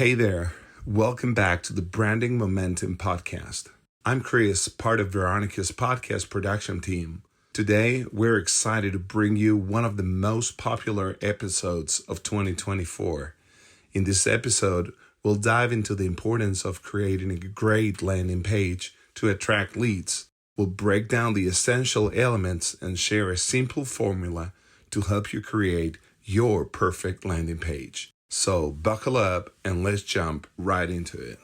Hey there, welcome back to the Branding Momentum podcast. I'm Chris, part of Veronica's podcast production team. Today, we're excited to bring you one of the most popular episodes of 2024. In this episode, we'll dive into the importance of creating a great landing page to attract leads. We'll break down the essential elements and share a simple formula to help you create your perfect landing page. So buckle up and let's jump right into it.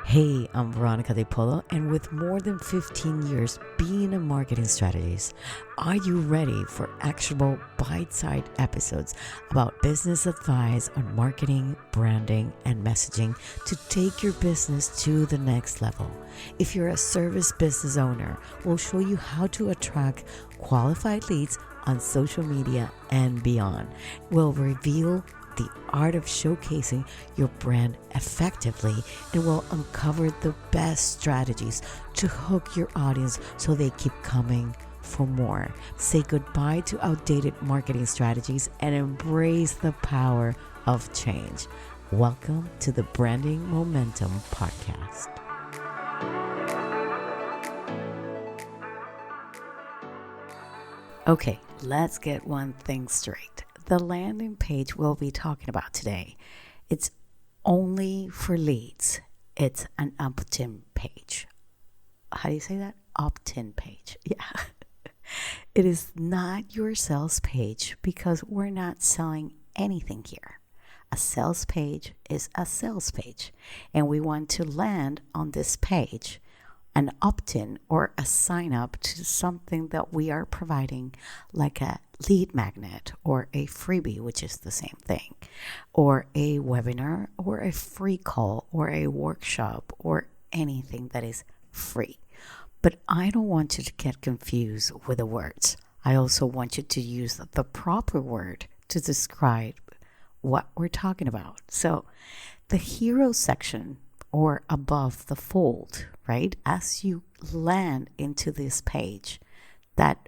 Hey, I'm Veronica De Polo, and with more than 15 years being in marketing strategies, are you ready for actionable bite-sized episodes about business advice on marketing, branding, and messaging to take your business to the next level? If you're a service business owner, we'll show you how to attract qualified leads on social media and beyond. We'll reveal the art of showcasing your brand effectively, and will uncover the best strategies to hook your audience so they keep coming for more. Say goodbye to outdated marketing strategies and embrace the power of change. Welcome to the Branding Momentum podcast. Okay, let's get one thing straight. The landing page we'll be talking about today, it's only for leads. It's an opt-in page. How do you say that? Opt-in page. Yeah. It is not your sales page because we're not selling anything here. A sales page is a sales page, and we want to land on this page an opt-in or a sign up to something that we are providing, like a lead magnet or a freebie, which is the same thing, or a webinar or a free call or a workshop or anything that is free. But I don't want you to get confused with the words. I also want you to use the proper word to describe what we're talking about. So the hero section, or above the fold, right? As you land into this page, that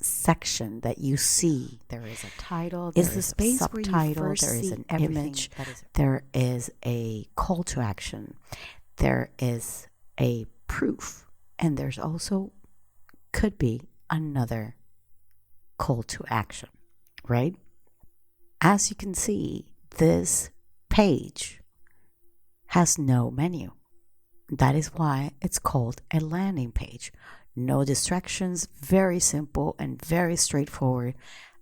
section that you see, there is a title, there is the space a subtitle, there is an image, there is a call to action, there is a proof, and there's also could be another call to action, right? As you can see, this page has no menu. That is why it's called a landing page. No distractions, very simple and very straightforward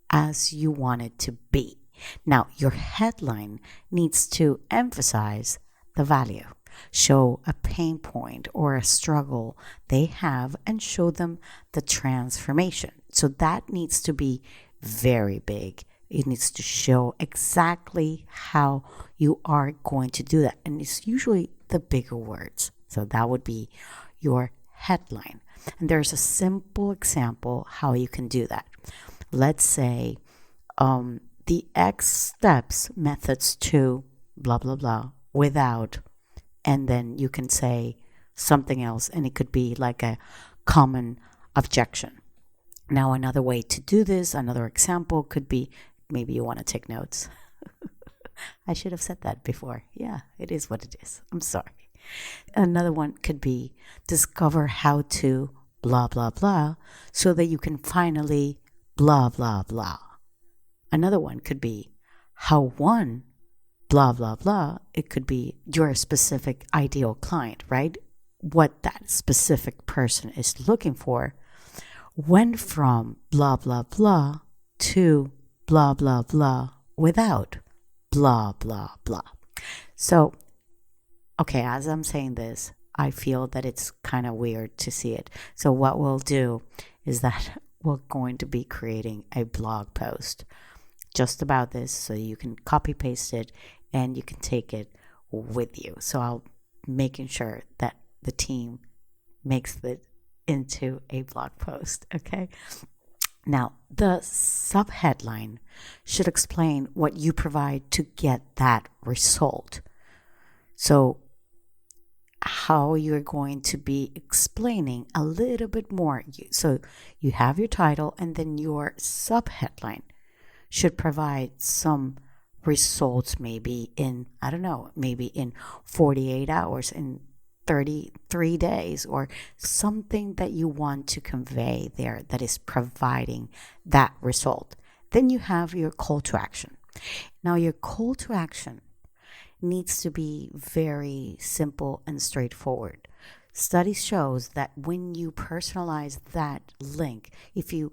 as you want it to be. Now, your headline needs to emphasize the value, show a pain point or a struggle they have, and show them the transformation. So that needs to be very big. It needs to show exactly how you are going to do that. And it's usually the bigger words. So that would be your headline. And there's a simple example how you can do that. Let's say the X steps methods to blah, blah, blah without, and then you can say something else, and it could be like a common objection. Now, another way to do this, another example could be, maybe you want to take notes. I should have said that before. Yeah, it is what it is. I'm sorry. Another one could be discover how to blah, blah, blah, so that you can finally blah, blah, blah. Another one could be how one blah, blah, blah. It could be your specific ideal client, right? What that specific person is looking for went from blah, blah, blah to blah, blah, blah without blah, blah, blah. So, okay, as I'm saying this, I feel that it's kind of weird to see it. So what we'll do is that we're going to be creating a blog post just about this, so you can copy paste it and you can take it with you. So I'll making sure that the team makes it into a blog post, okay? Now, the subheadline should explain what you provide to get that result. So how you're going to be explaining a little bit more. So you have your title, and then your subheadline should provide some results maybe in, I don't know, maybe in 48 hours, in 33 days, or something that you want to convey there that is providing that result. Then you have your call to action. Now, your call to action needs to be very simple and straightforward. Study shows that when you personalize that link, if you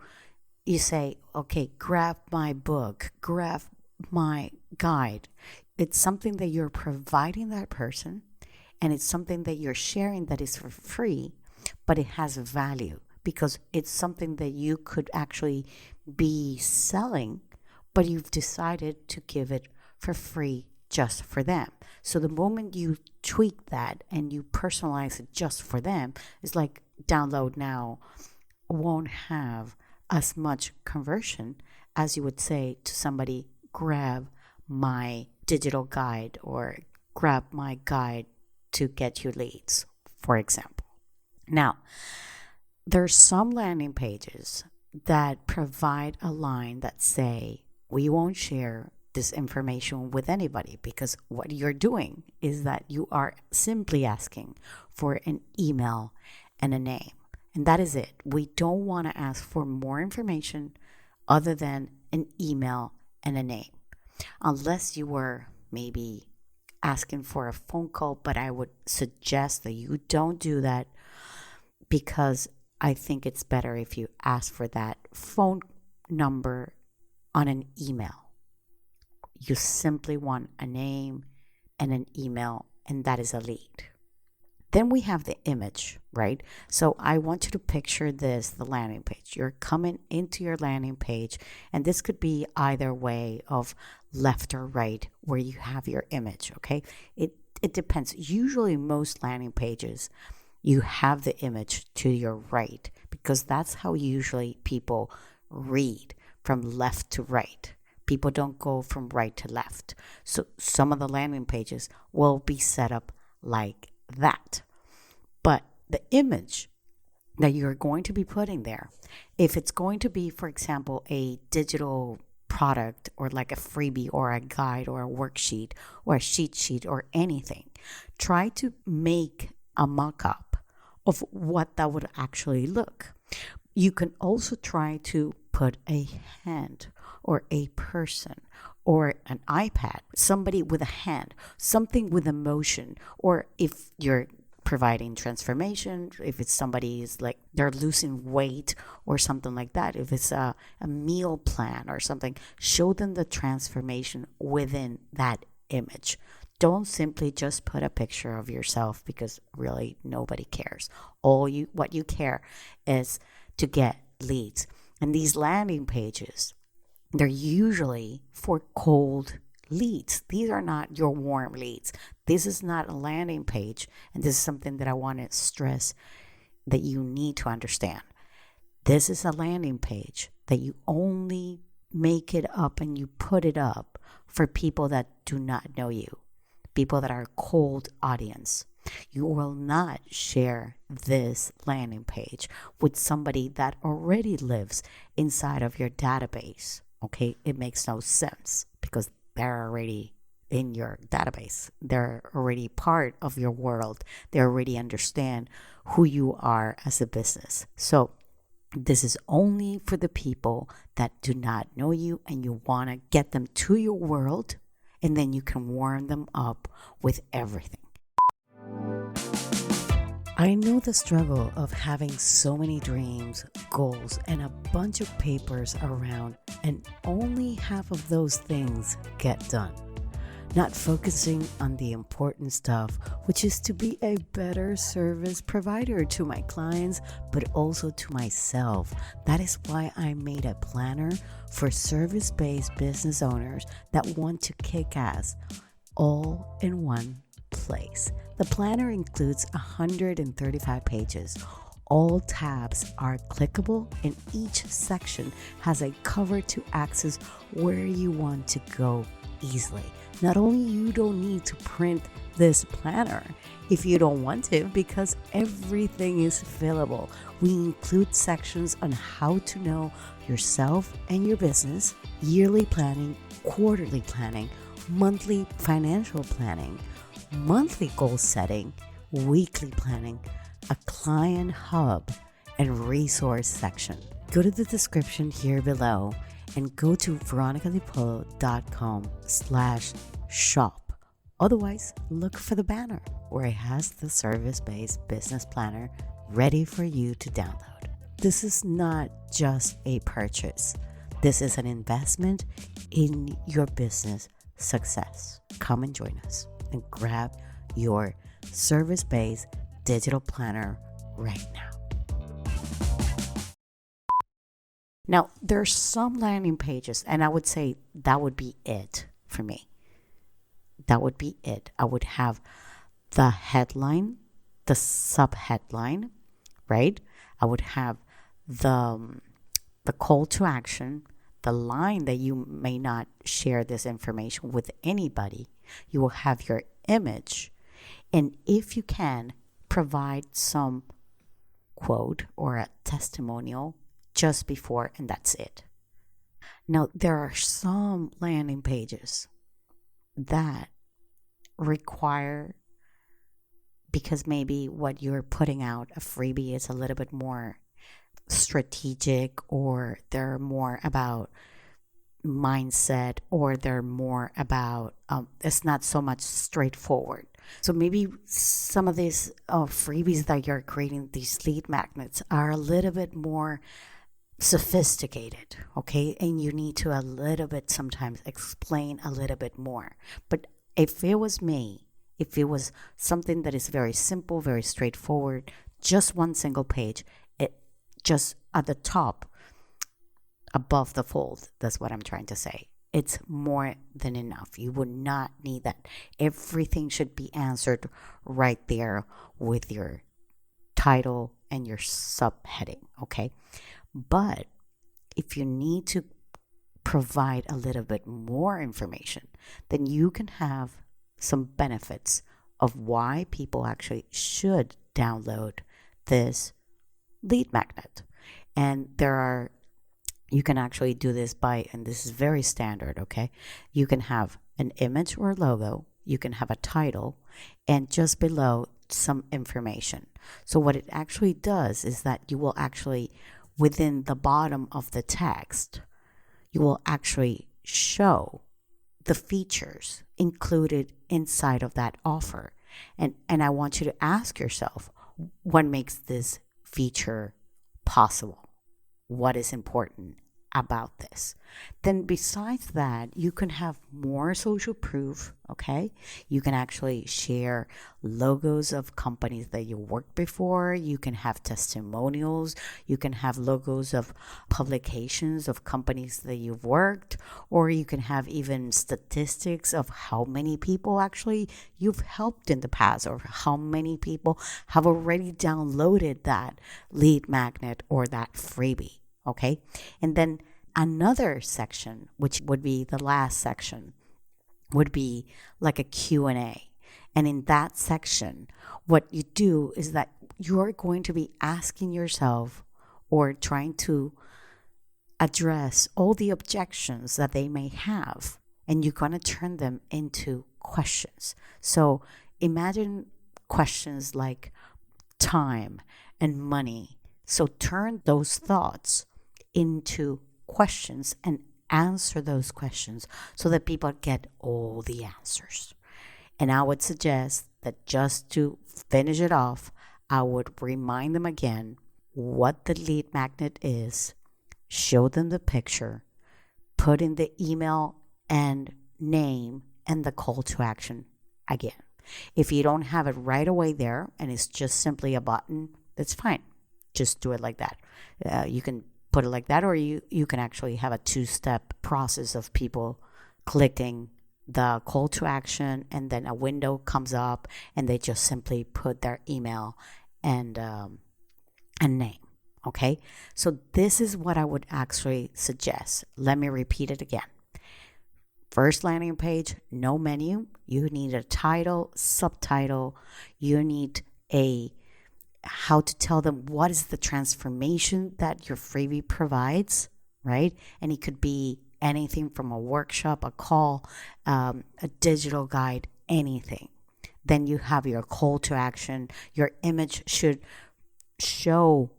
say, okay, grab my book, grab my guide, it's something that you're providing that person, and it's something that you're sharing that is for free, but it has value because it's something that you could actually be selling, but you've decided to give it for free just for them. So the moment you tweak that and you personalize it just for them, it's like download now won't have as much conversion as you would say to somebody, grab my digital guide or grab my guide to get you leads, for example. Now, there's some landing pages that provide a line that say, we won't share this information with anybody, because what you're doing is that you are simply asking for an email and a name. And that is it. We don't want to ask for more information other than an email and a name. Unless you were maybe asking for a phone call, but I would suggest that you don't do that, because I think it's better if you ask for that phone number on an email. You simply want a name and an email, and that is a lead. Then we have the image, right? So I want you to picture this, the landing page. You're coming into your landing page, and this could be either way of left or right where you have your image, okay? It depends. Usually most landing pages, you have the image to your right, because that's how usually people read, from left to right. People don't go from right to left. So some of the landing pages will be set up like that. But the image that you're going to be putting there, if it's going to be, for example, a digital product or like a freebie or a guide or a worksheet or a cheat sheet or anything, try to make a mock-up of what that would actually look. You can also try to put a hand or a person or an iPad, somebody with a hand, something with emotion, or if you're providing transformation, if it's somebody is like they're losing weight or something like that, if it's a meal plan or something, show them the transformation within that image. Don't simply just put a picture of yourself, because really nobody cares. What you care is to get leads. And these landing pages, they're usually for cold leads. These are not your warm leads. This is not a landing page, and this is something that I want to stress that you need to understand. This is a landing page that you only make it up and you put it up for people that do not know you, people that are cold audience. You will not share this landing page with somebody that already lives inside of your database. Okay, it makes no sense, because they're already in your database. They're already part of your world. They already understand who you are as a business. So this is only for the people that do not know you, and you want to get them to your world, and then you can warm them up with everything. I know the struggle of having so many dreams, goals, and a bunch of papers around, and only half of those things get done. Not focusing on the important stuff, which is to be a better service provider to my clients, but also to myself. That is why I made a planner for service-based business owners that want to kick ass, all in one place. The planner includes 135 pages. All tabs are clickable, and each section has a cover to access where you want to go easily. Not only you don't need to print this planner if you don't want to, because everything is fillable. We include sections on how to know yourself and your business, yearly planning, quarterly planning, monthly financial planning, monthly goal setting, weekly planning, a client hub, and resource section. Go to the description here below and go to veronicadepolo.com/shop. Otherwise, look for the banner where it has the service-based business planner ready for you to download. This is not just a purchase. This is an investment in your business success. Come and join us and grab your service-based digital planner right now. Now, there's some landing pages, and I would say that would be it for me. That would be it. I would have the headline, the subheadline, right? I would have the call to action, the line that you may not share this information with anybody. You will have your image, and if you can, provide some quote or a testimonial just before, and that's it. Now, there are some landing pages that require, because maybe what you're putting out, a freebie, is a little bit more strategic, or they're more about mindset, or they're more about it's not so much straightforward. So maybe some of these freebies that you're creating, these lead magnets, are a little bit more sophisticated, okay? And you need to a little bit sometimes explain a little bit more. But if it was me, if it was something that is very simple, very straightforward, just one single page, it just at the top, above the fold, that's what I'm trying to say. It's more than enough. You would not need that. Everything should be answered right there with your title and your subheading, okay? But if you need to provide a little bit more information, then you can have some benefits of why people actually should download this lead magnet. And you can actually do this by, and this is very standard, okay? You can have an image or logo, you can have a title, and just below some information. So what it actually does is that you will actually, within the bottom of the text, you will actually show the features included inside of that offer. And I want you to ask yourself, what makes this feature possible? What is important about this? Then besides that, you can have more social proof, okay? You can actually share logos of companies that you worked before. You can have testimonials. You can have logos of publications of companies that you've worked, or you can have even statistics of how many people actually you've helped in the past, or how many people have already downloaded that lead magnet or that freebie. Okay. And then another section, which would be the last section, would be like a Q&A. And in that section, what you do is that you're going to be asking yourself, or trying to address all the objections that they may have, and you're going to turn them into questions. So imagine questions like time and money. So turn those thoughts into questions and answer those questions so that people get all the answers. And I would suggest that just to finish it off, I would remind them again what the lead magnet is, show them the picture, put in the email and name and the call to action again. If you don't have it right away there and it's just simply a button, that's fine. Just do it like that. You can put it like that, or you can actually have a two-step process of people clicking the call to action, and then a window comes up and they just simply put their email and name. Okay, so this is what I would actually suggest. Let me repeat it again. First landing page, no menu. You need a title, subtitle. You need how to tell them what is the transformation that your freebie provides, right? And it could be anything from a workshop, a call, a digital guide, anything. Then you have your call to action. Your image should show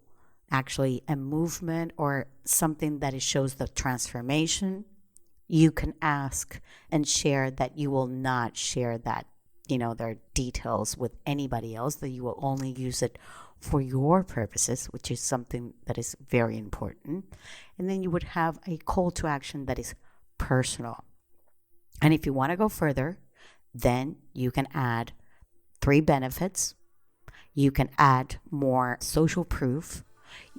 actually a movement or something that it shows the transformation. You can ask and share that you will not share that, their details with anybody else, that you will only use it for your purposes, which is something that is very important. And then you would have a call to action that is personal. And if you want to go further, then you can add 3 benefits. You can add more social proof,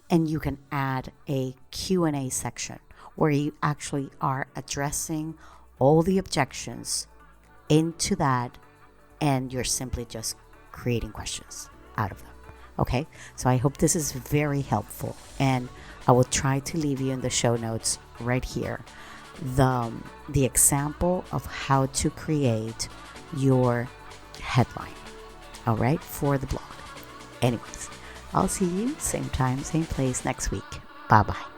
and you can add a Q&A section where you actually are addressing all the objections into that, and you're simply just creating questions out of them. Okay, so I hope this is very helpful, and I will try to leave you in the show notes right here the example of how to create your headline, all right, for the blog. Anyways, I'll see you same time, same place next week. Bye-bye.